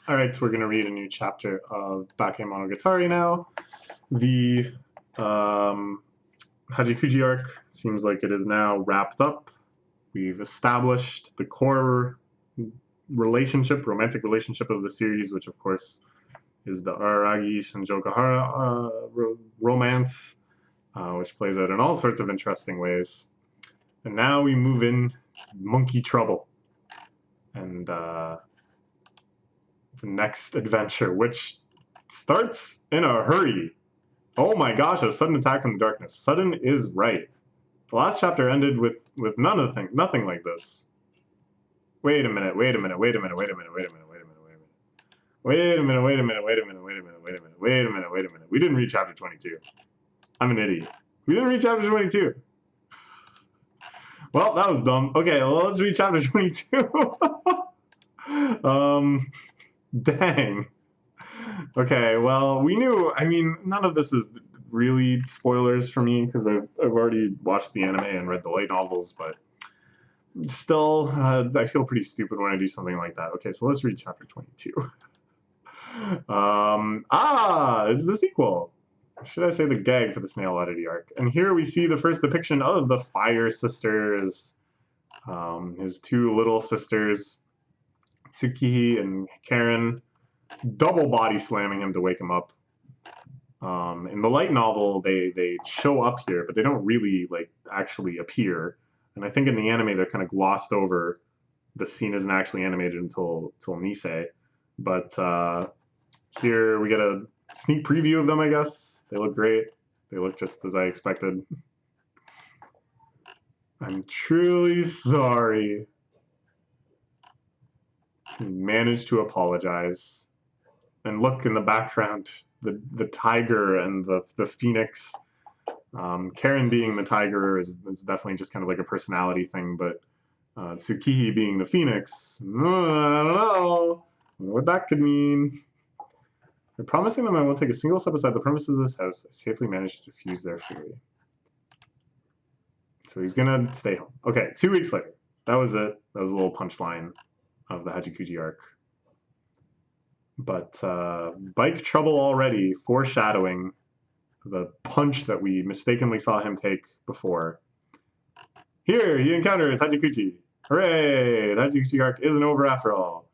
Alright, so we're going to read a new chapter of Bakemonogatari now. The Hajikuji arc seems like it is now wrapped up. We've established the core romantic relationship of the series, which of course is the Araragi Shinjokahara romance, which plays out in all sorts of interesting ways. And now we move in to Monkey Trouble. And the next adventure, which starts in a hurry. Oh my gosh, a sudden attack from the darkness. Sudden is right. The last chapter ended with nothing like this. Wait a minute, wait a minute, wait a minute, wait a minute, wait a minute, wait a minute, wait a minute. Wait a minute, wait a minute, wait a minute, wait a minute, wait a minute, wait a minute, wait a minute. We didn't read chapter 22. I'm an idiot. We didn't read chapter 22. Well, that was dumb. Okay, well, let's read chapter 22. Dang. Okay, well, we knew, I mean, none of this is really spoilers for me because I've already watched the anime and read the light novels, but still, I feel pretty stupid when I do something like that. Okay, so let's read chapter 22. It's the sequel. Should I say the gag for the Snail Oddity arc? And here we see the first depiction of the Fire Sisters, his two little sisters, Tsukihi and Karen, double body slamming him to wake him up. In the light novel, they show up here, but they don't really like actually appear. And I think in the anime, they're kind of glossed over. The scene isn't actually animated until Nisei. But here we get a sneak preview of them, I guess. They look great. They look just as I expected. I'm truly sorry. He managed to apologize. And look in the background, the tiger and the phoenix. Karen being the tiger is definitely just kind of like a personality thing, but Tsukihi being the phoenix, I don't know what that could mean. They're promising them I won't take a single step outside the premises of this house. I safely managed to diffuse their fury. So he's gonna stay home. Okay, 2 weeks later. That was it. That was a little punchline of the Hajikuji arc. But bike trouble already, foreshadowing the punch that we mistakenly saw him take before. Here, he encounters Hajikuji. Hooray! The Hajikuji arc isn't over after all.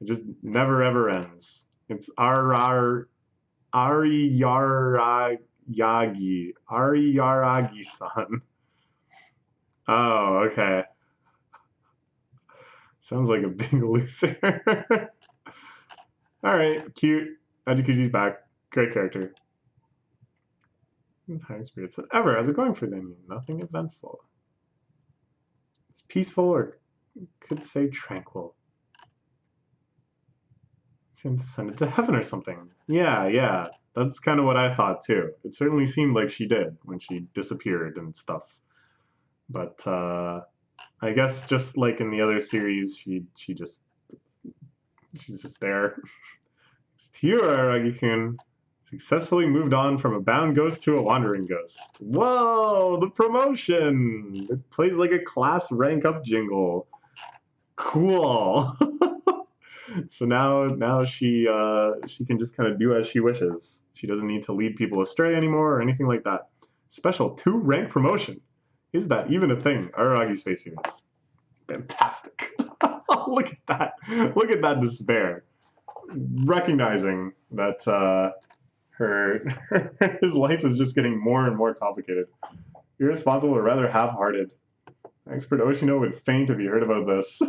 It just never ever ends. It's Ariyaragi-san. Oh, okay. Sounds like a big loser. Alright, cute. Hajikuji's back. Great character. Higher spirits than ever. How's it going for them? Nothing eventful. It's peaceful, or could say tranquil. Seemed descended to heaven or something. Yeah. That's kind of what I thought too. It certainly seemed like she did when she disappeared and stuff. But I guess just like in the other series, she's just there. It's to you, Araragi-kun. Successfully moved on from a bound ghost to a wandering ghost. Whoa, the promotion! It plays like a class rank up jingle. Cool. So now she can just kind of do as she wishes. She doesn't need to lead people astray anymore or anything like that. Special 2 rank promotion. Is that even a thing? Araragi's face here is fantastic. Look at that. Look at that despair. Recognizing that his life is just getting more and more complicated. Irresponsible or rather half-hearted. Expert Oshino would faint if he heard about this.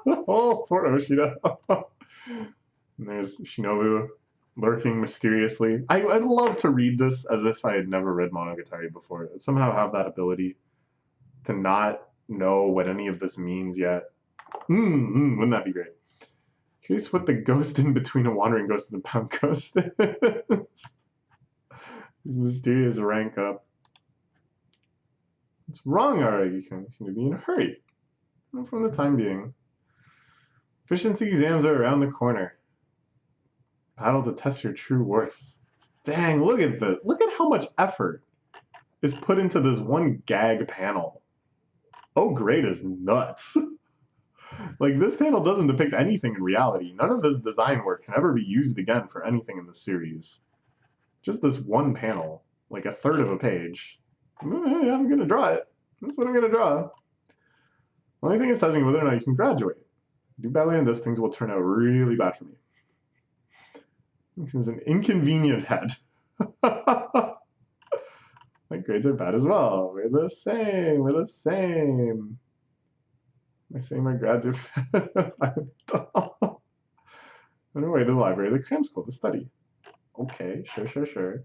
Oh, poor Oshino. And there's Shinobu lurking mysteriously. I'd love to read this as if I had never read Monogatari before. I somehow have that ability to not know what any of this means yet. Wouldn't that be great? Curious what the ghost in between a wandering ghost and a bound ghost is. This mysterious rank up. What's wrong, Araragi? You seem to be in a hurry. Well, from the time being. Efficiency exams are around the corner. Battle to test your true worth. Dang, look at how much effort is put into this one gag panel. Oh, great is nuts. Like, this panel doesn't depict anything in reality. None of this design work can ever be used again for anything in the series. Just this one panel, like a third of a page. Hey, I'm gonna draw it. That's what I'm gonna draw. The only thing is testing whether or not you can graduate. Do badly on this, things will turn out really bad for me. It's an inconvenient head. My grades are bad as well. We're the same. We're the same. Am I saying my grads are bad? Run away to the library, the cram school to study. Okay, sure.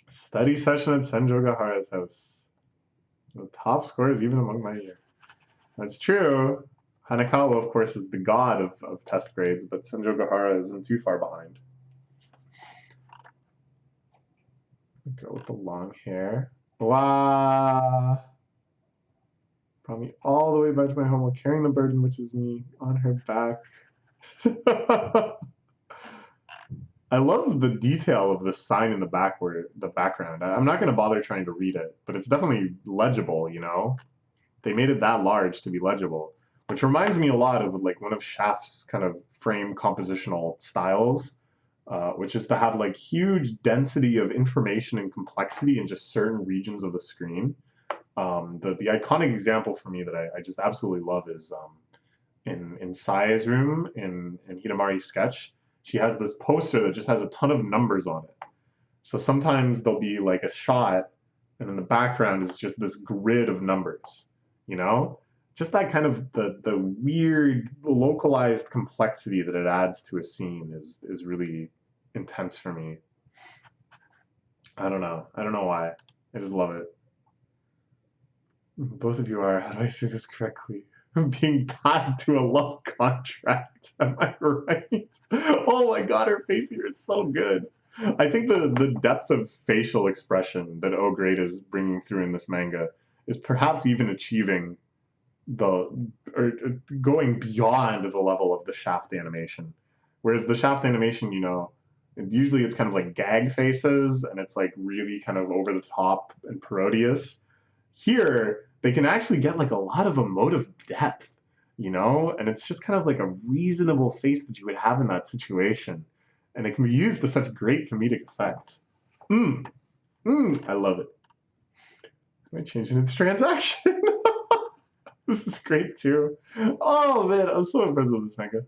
Study session at Senjo Gahara's house. The top scores even among my year. That's true. Hanakawa, of course, is the god of test grades, but Senjo Gahara isn't too far behind. Girl with the long hair. Wow. Brought me all the way back to my home while carrying the burden, which is me, on her back. I love the detail of the sign in the background. I'm not going to bother trying to read it, but it's definitely legible, you know? They made it that large to be legible, which reminds me a lot of like one of Shaft's kind of frame compositional styles, which is to have like huge density of information and complexity in just certain regions of the screen. The iconic example for me that I just absolutely love is in Sai's room in Hidamari's sketch. She has this poster that just has a ton of numbers on it. So sometimes there'll be like a shot, and in the background is just this grid of numbers, you know? Just that kind of the weird localized complexity that it adds to a scene is really intense for me. I don't know why. I just love it. Both of you are, how do I say this correctly? Being tied to a love contract. Am I right? Oh my god, her face here is so good. I think the depth of facial expression that O Grade is bringing through in this manga is perhaps even achieving or going beyond the level of the Shaft animation. Whereas the Shaft animation, you know, usually it's kind of like gag faces and it's like really kind of over the top and parodious. Here, they can actually get like a lot of emotive depth, you know? And it's just kind of like a reasonable face that you would have in that situation. And it can be used to such great comedic effect. I love it. Am I changing its transaction? This is great too. Oh man, I'm so impressed with this manga.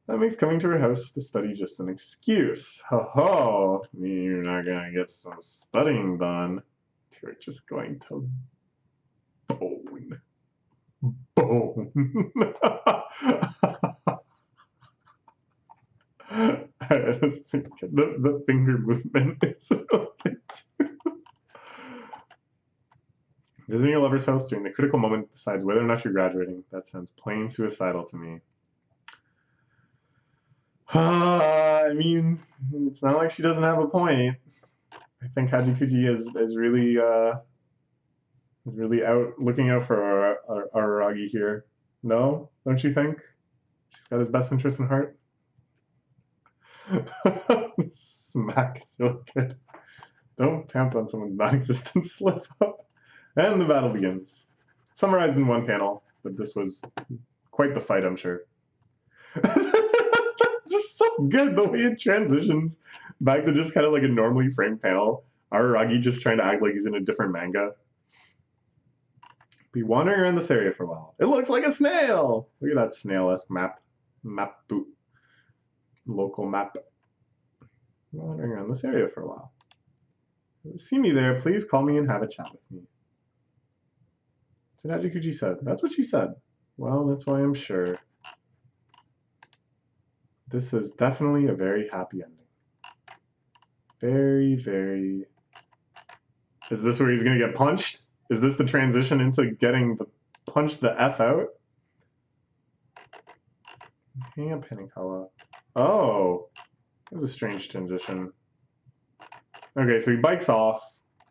That makes coming to her house to study just an excuse. Ho ho! You're not gonna get some studying done. You're just going to bone. The finger movement is really good too. Visiting your lover's house during the critical moment decides whether or not you're graduating. That sounds plain suicidal to me. I mean, it's not like she doesn't have a point. I think Hajikuji is really out looking out for Araragi here. No, don't you think? She's got his best interest in heart. Smack is really good. Don't pounce on someone's non-existent slip up. And the battle begins. Summarized in one panel, but this was quite the fight, I'm sure. This is so good, the way it transitions back to just kind of like a normally framed panel. Araragi just trying to act like he's in a different manga. Be wandering around this area for a while. It looks like a snail! Look at that snail-esque map. Map boot. Local map. Wandering around this area for a while. If you see me there, please call me and have a chat with me. So Hajikuji said. That's what she said. Well, that's why I'm sure. This is definitely a very happy ending. Very, very... Is this where he's going to get punched? Is this the transition into getting punched the F out? Hang up, Hanikawa. Oh, that was a strange transition. Okay, so he bikes off,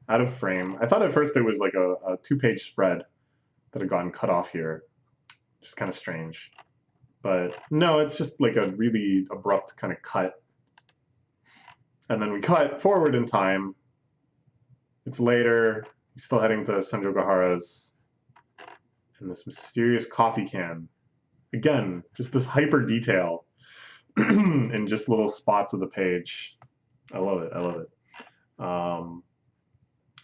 out of frame. I thought at first it was like a two-page spread that had gotten cut off here. Just kind of strange. But no, it's just like a really abrupt kind of cut. And then we cut forward in time. It's later. He's still heading to Senjo Gahara's And this mysterious coffee can. Again, just this hyper detail in just little spots of the page. I love it. I love it.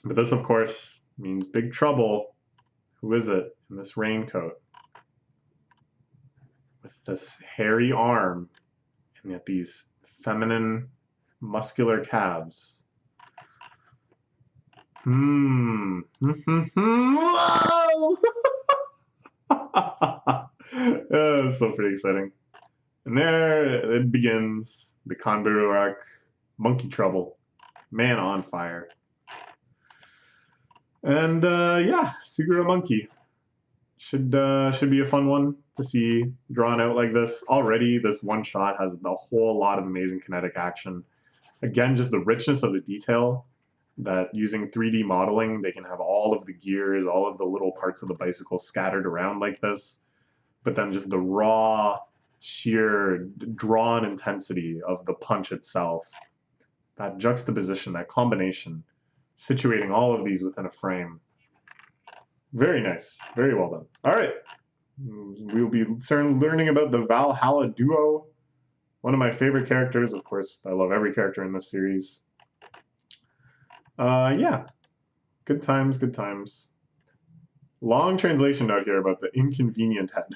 But this, of course, means big trouble. Who is it in this raincoat? With this hairy arm and yet these feminine, muscular calves. Whoa! It's still pretty exciting. And there it begins, the Kanbaru arc, monkey trouble, man on fire. And yeah, Suguru Monkey. Should be a fun one to see drawn out like this. Already, this one shot has a whole lot of amazing kinetic action. Again, just the richness of the detail that using 3D modeling, they can have all of the gears, all of the little parts of the bicycle scattered around like this. But then just the raw, sheer, drawn intensity of the punch itself. That juxtaposition, that combination, situating all of these within a frame. Very nice. Very well done. All right. We'll be learning about the Valhalla duo. One of my favorite characters. Of course, I love every character in this series. Yeah. Good times, good times. Long translation note here about the inconvenient head.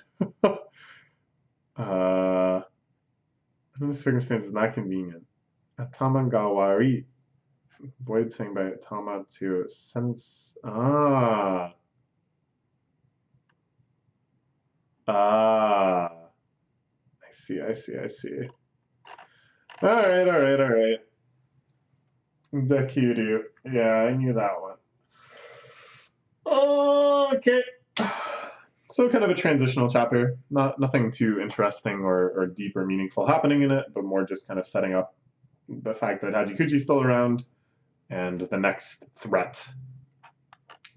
In this circumstance, it's not convenient. Atamagawari. Void saying by Atama to sense. I see. All right. The Kiryu. Yeah, I knew that one. Okay. So kind of a transitional chapter. Nothing too interesting or deep or meaningful happening in it, but more just kind of setting up the fact that Hajikuchi's still around and the next threat,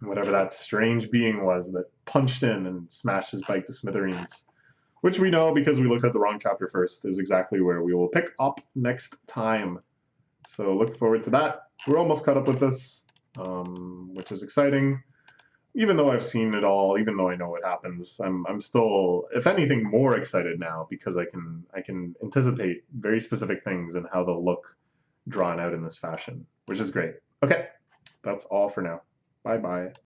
whatever that strange being was that punched in and smashed his bike to smithereens, which we know because we looked at the wrong chapter first, is exactly where we will pick up next time. So look forward to that. We're almost caught up with this, which is exciting. Even though I've seen it all, even though I know what happens, I'm still, if anything, more excited now because I can anticipate very specific things and how they'll look drawn out in this fashion, which is great. Okay, that's all for now. Bye-bye.